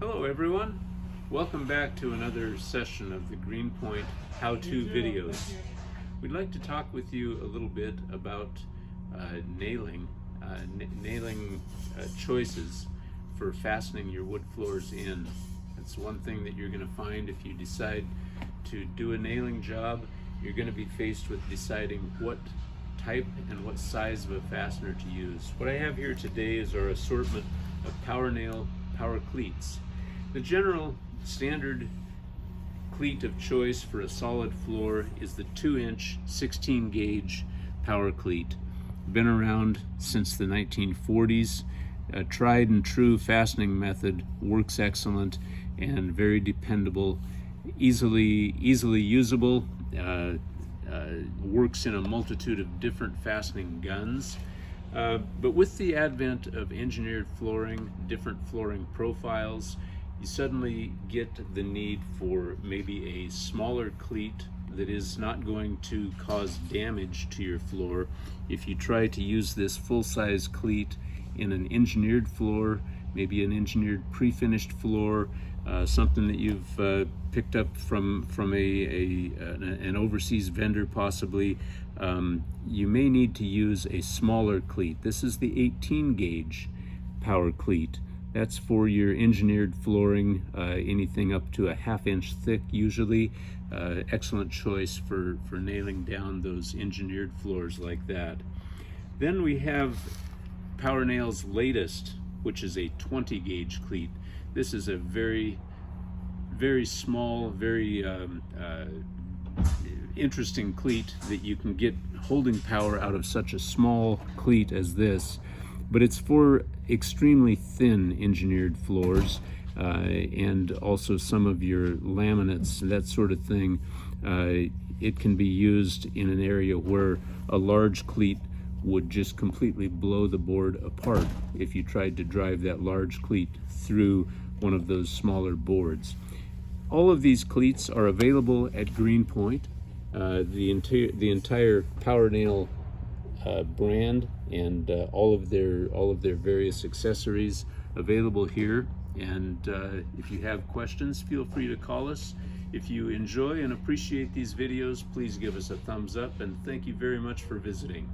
Hello everyone, welcome back to another session of the Greenpointe how-to videos. We'd like to talk with you a little bit about nailing choices for fastening your wood floors in. That's one thing that you're going to find if you decide to do a nailing job. You're going to be faced with deciding what type and what size of a fastener to use. What I have here today is our assortment of power nail power cleats. The general standard cleat of choice for a solid floor is the 2-inch 16 gauge power cleat. Been around since the 1940s. A tried and true fastening method, works excellent and very dependable, easily usable, works in a multitude of different fastening guns. But with the advent of engineered flooring, different flooring profiles, you suddenly get the need for maybe a smaller cleat that is not going to cause damage to your floor. If you try to use this full-size cleat in an engineered floor, maybe an engineered pre-finished floor, something that you've picked up from an overseas vendor possibly, you may need to use a smaller cleat. This is the 18 gauge power cleat. That's for your engineered flooring, anything up to a 1/2 inch thick usually. Excellent choice for nailing down those engineered floors like that. Then we have Power Nail's latest, which is a 20 gauge cleat. This is a very small, very interesting cleat that you can get holding power out of such a small cleat as this, but it's for extremely thin engineered floors and also some of your laminates, that sort of thing. It can be used in an area where a large cleat would just completely blow the board apart if you tried to drive that large cleat through one of those smaller boards. All of these cleats are available at Greenpointe. The entire Power Nail brand and all of their various accessories available here. And if you have questions, feel free to call us. If you enjoy and appreciate these videos, please give us a thumbs up, and thank you very much for visiting.